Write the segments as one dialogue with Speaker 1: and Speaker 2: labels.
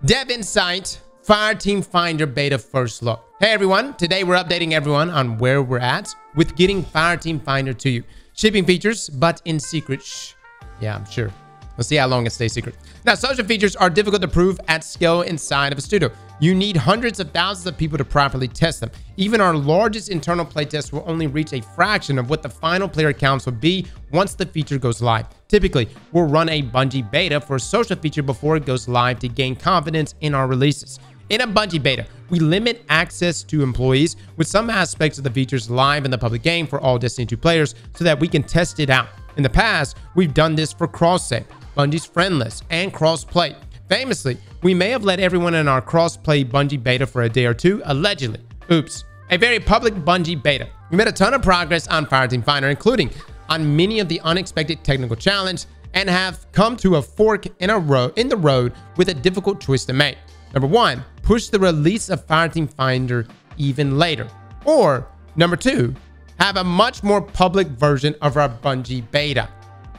Speaker 1: Dev Insight, Fireteam Finder Beta First Look. Hey everyone, today we're updating everyone on where we're at with getting Fireteam Finder to you. Shipping features, but in secret. Shh. Yeah, I'm sure. We'll see how long it stays secret. Now, social features are difficult to prove at scale inside of a studio. You need hundreds of thousands of people to properly test them. Even our largest internal playtest will only reach a fraction of what the final player counts will be once the feature goes live. Typically, we'll run a Bungie beta for a social feature before it goes live to gain confidence in our releases. In a Bungie beta, we limit access to employees with some aspects of the features live in the public game for all Destiny 2 players so that we can test it out. In the past, we've done this for cross-save, Bungie's friend list, and cross-play. Famously, we may have let everyone in our cross-play Bungie beta for a day or two, allegedly. Oops. A very public Bungie beta. We made a ton of progress on Fireteam Finder, including on many of the unexpected technical challenge, and have come to a fork in the road with a difficult choice to make. Number one, push the release of Fireteam Finder even later. Or, number two, have a much more public version of our Bungie beta.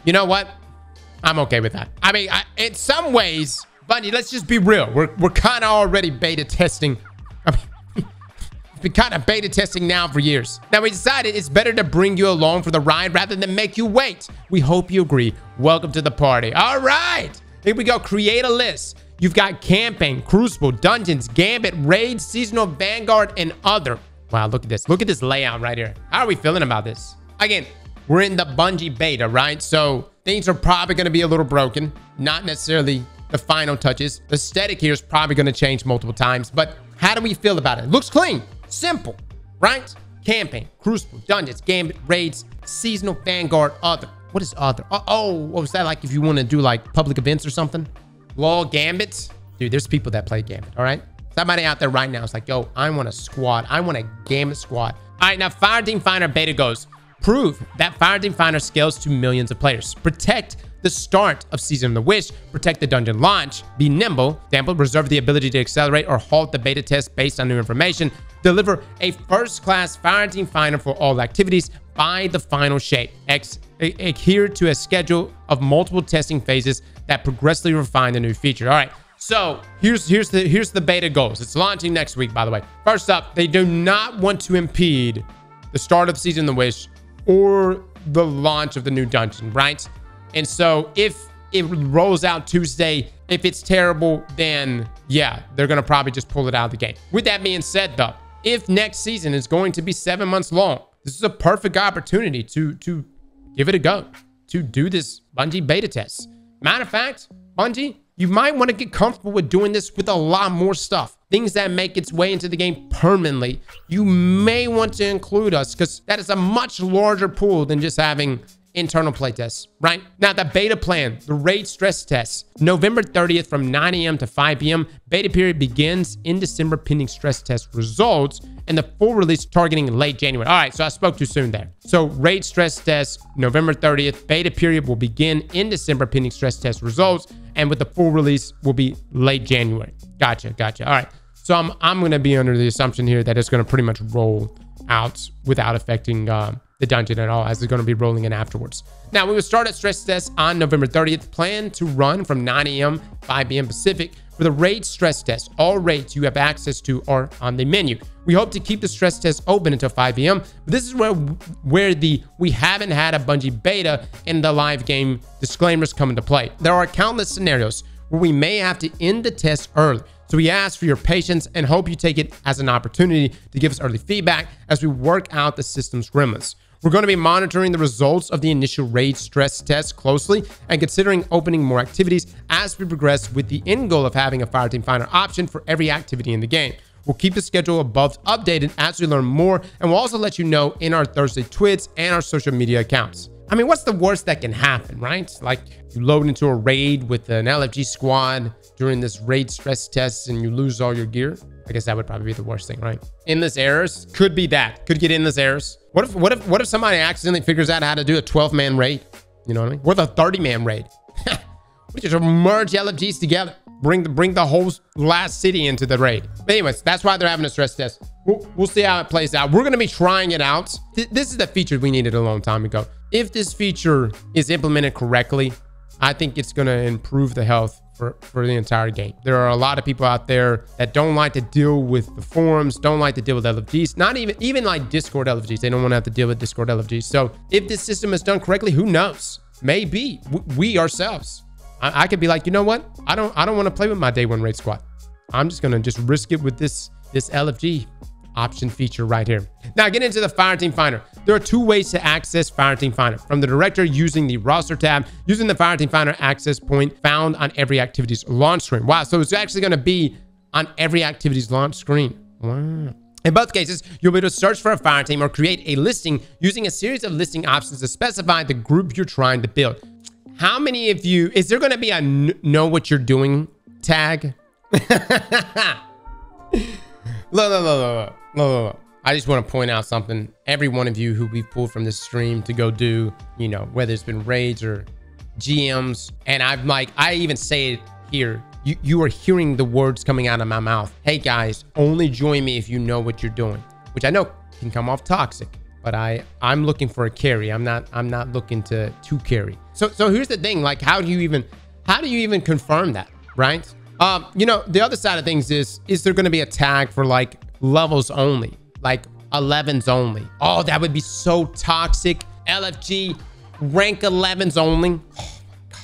Speaker 1: You know what? I'm okay with that. I mean, in some ways, Bungie, let's just be real. We're kind of already beta testing. I mean, we've been kind of beta testing now for years. Now, we decided it's better to bring you along for the ride rather than make you wait. We hope you agree. Welcome to the party. All right. Here we go. Create a list. You've got campaign, crucible, dungeons, gambit, raids, seasonal, vanguard, and other. Wow, look at this. Look at this layout right here. How are we feeling about this? Again, we're in the Bungie beta, right? So things are probably going to be a little broken. Not necessarily the final touches. The aesthetic here is probably going to change multiple times. But how do we feel about it? Looks clean. Simple, right? Campaign, crucible, dungeons, gambit, raids, seasonal, vanguard, other. What is other? Oh, what was that like if you want to do like public events or something? Lol, gambits. Dude, there's people that play gambit, all right? Somebody out there right now is like, yo, I want a squad. I want a gambit squad. All right, now Fireteam Finder beta goes. Prove that Fireteam Finder scales to millions of players. Protect the start of Season of the Wish. Protect the dungeon launch. Be nimble. Example, reserve the ability to accelerate or halt the beta test based on new information. Deliver a first-class Fireteam Finder for all activities by the final shape. Adhere to a schedule of multiple testing phases that progressively refine the new feature. All right. So here's the beta goals. It's launching next week, by the way. First up, they do not want to impede the start of Season of the Wish or the launch of the new dungeon, right? And so if it rolls out Tuesday, if it's terrible, then yeah, they're going to probably just pull it out of the game. With that being said, though, if next season is going to be 7 months long, this is a perfect opportunity to give it a go, to do this Bungie beta test. Matter of fact, Bungie, you might want to get comfortable with doing this with a lot more stuff. Things that make its way into the game permanently. You may want to include us because that is a much larger pool than just having internal playtests, right? Now, the beta plan, the raid stress tests, November 30th from 9 a.m. to 5 p.m. Beta period begins in December pending stress test results and the full release targeting late January. All right, so I spoke too soon there. So raid stress test, November 30th. Beta period will begin in December pending stress test results and with the full release will be late January. Gotcha. All right, so I'm going to be under the assumption here that it's going to pretty much roll out without affecting the dungeon at all, as it's going to be rolling in afterwards. Now, we will start at stress test on November 30th. Plan to run from 9 a.m. 5 p.m. Pacific. For the raid stress test, all raids you have access to are on the menu. We hope to keep the stress test open until 5 p.m. But this is where we haven't had a Bungie beta in the live game disclaimers come into play. There are countless scenarios where we may have to end the test early. So we ask for your patience and hope you take it as an opportunity to give us early feedback as we work out the system's gremlins. We're going to be monitoring the results of the initial raid stress test closely and considering opening more activities as we progress with the end goal of having a Fireteam Finder option for every activity in the game. We'll keep the schedule above updated as we learn more, and we'll also let you know in our Thursday tweets and our social media accounts. I mean, what's the worst that can happen, right? Like you load into a raid with an LFG squad during this raid stress test and you lose all your gear. I guess that would probably be the worst thing, right? Endless errors could be that. Could get endless errors. What if somebody accidentally figures out how to do a 12-man raid? You know what I mean? Or the 30-man raid. We just merge LFGs together. Bring the whole last city into the raid. But anyways, that's why they're having a stress test. We'll see how it plays out. We're going to be trying it out. This is the feature we needed a long time ago. If this feature is implemented correctly, I think it's going to improve the health for the entire game. There are a lot of people out there that don't like to deal with the forums, don't like to deal with LFGs, not even like Discord LFGs. They don't want to have to deal with Discord LFGs. So if this system is done correctly, who knows? Maybe we ourselves. I could be like, you know what? I don't want to play with my day one raid squad. I'm just gonna just risk it with this LFG option feature right here. Now get into the Fireteam Finder. There are 2 ways to access Fireteam Finder. From the director using the roster tab, using the Fireteam Finder access point found on every activity's launch screen. Wow, so it's actually going to be on every activity's launch screen. Wow. In both cases, you'll be able to search for a Fireteam or create a listing using a series of listing options to specify the group you're trying to build. How many of you, is there going to be a know what you're doing tag? Look. I just want to point out something. Every one of you who we've pulled from this stream to go do, you know, whether it's been raids or GMs, and I even say it here. You are hearing the words coming out of my mouth. Hey guys, only join me if you know what you're doing, which I know can come off toxic, but I'm looking for a carry. I'm not looking to carry. So here's the thing. Like, how do you even confirm that, right? You know, the other side of things is there going to be a tag for like levels only, like 11s only? Oh, that would be so toxic. LFG rank 11s only. Oh my God.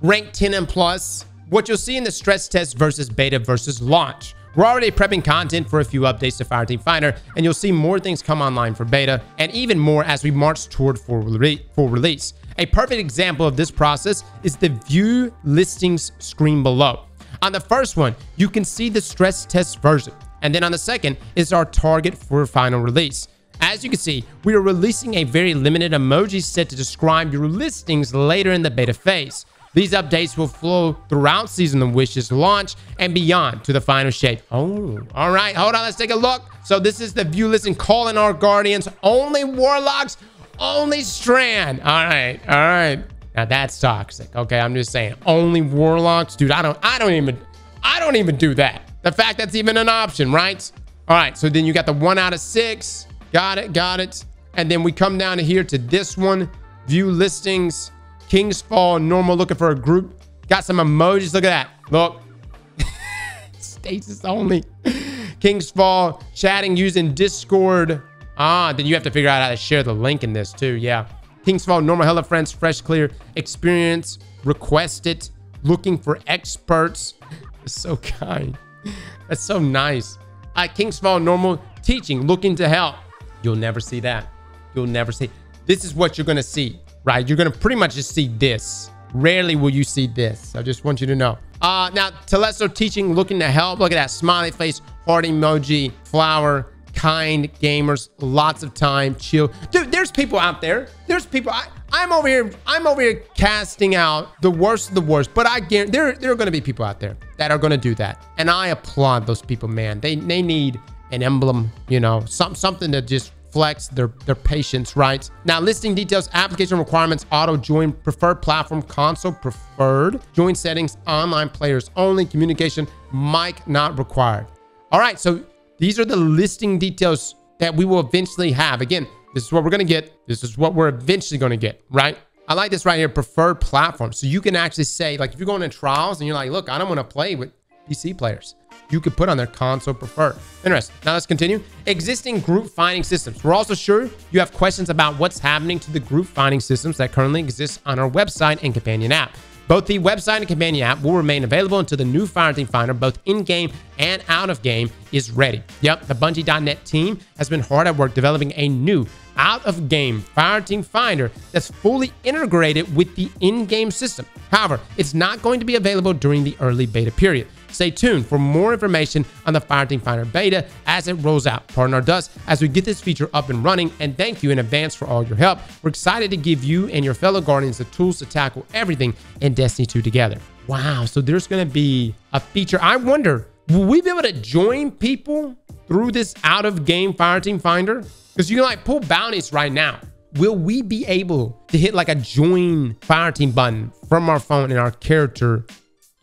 Speaker 1: Rank 10 and plus. What you'll see in the stress test versus beta versus launch. We're already prepping content for a few updates to Fireteam Finder, and you'll see more things come online for beta and even more as we march toward full release. A perfect example of this process is the view listings screen below. On the first one, you can see the stress test version. And then on the second is our target for final release. As you can see, we are releasing a very limited emoji set to describe your listings later in the beta phase. These updates will flow throughout Season of Wishes launch and beyond to the final shape. Oh, all right. Hold on. Let's take a look. So this is the view listing calling our guardians. Only warlocks, only strand. All right. All right. Now that's toxic. Okay. I'm just saying only warlocks. Dude, I don't even do that. The fact that's even an option, right? All right. So then you got the 1 out of 6. Got it. And then we come down to here to this one. View listings. King's Fall, normal, looking for a group. Got some emojis. Look at that. Look. Stasis only. King's Fall, chatting using Discord. Then you have to figure out how to share the link in this too. Yeah. King's Fall, normal, hello friends, fresh, clear, experience, requested, looking for experts. It's so kind. That's so nice. King's Fall, normal, teaching, looking to help. You'll never see that. You'll never see. This is what you're going to see. Right, you're gonna pretty much just see this. Rarely will you see this. I just want you to know. Now, Teleso teaching, looking to help. Look at that smiley face, heart emoji, flower, kind gamers, lots of time, chill. Dude, there's people out there. There's people. I'm over here casting out the worst of the worst. But I guarantee there are gonna be people out there that are gonna do that, and I applaud those people, man. They need an emblem, you know, something to just flex their patience, right? Now, listing details, application requirements, auto join, preferred platform, console preferred, join settings, online players only, communication, mic not required. All right, so these are the listing details that we will eventually have. Again, this is what we're gonna get. This is what we're eventually gonna get, right? I like this right here, preferred platform. So you can actually say, like, if you're going to trials and you're like, look, I don't want to play with PC players, you could put on their console preferred. Interesting. Now let's continue. Existing group finding systems. We're also sure you have questions about what's happening to the group finding systems that currently exist on our website and companion app. Both the website and companion app will remain available until the new Fireteam Finder, both in-game and out of game, is ready. Yep, the Bungie.net team has been hard at work developing a new out-of-game Fireteam Finder that's fully integrated with the in-game system. However, it's not going to be available during the early beta period. Stay tuned for more information on the Fireteam Finder beta as it rolls out. Pardon our dust as we get this feature up and running, and thank you in advance for all your help. We're excited to give you and your fellow Guardians the tools to tackle everything in Destiny 2 together. Wow, so there's going to be a feature. I wonder, will we be able to join people through this out-of-game Fireteam Finder? Because you can like pull bounties right now. Will we be able to hit like a join Fireteam button from our phone and our character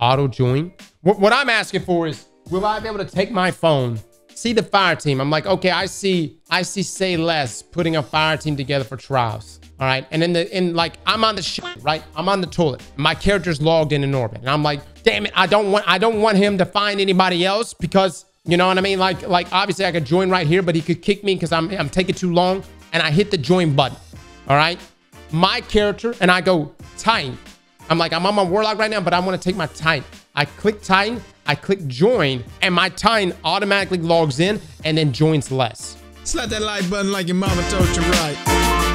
Speaker 1: auto join? What I'm asking for is, will I be able to take my phone, see the Fireteam? I'm like, okay, I see Say Less putting a Fireteam together for trials. All right. And like I'm on the shit, right? I'm on the toilet. My character's logged in orbit. And I'm like, damn it. I don't want him to find anybody else because, you know what I mean? Like obviously I could join right here, but he could kick me because I'm taking too long. And I hit the join button. All right. My character and I go Titan. I'm like, I'm on my Warlock right now, but I want to take my Titan. I click Titan. I click join and my Titan automatically logs in and then joins less.
Speaker 2: Slap that like button like your mama told you right.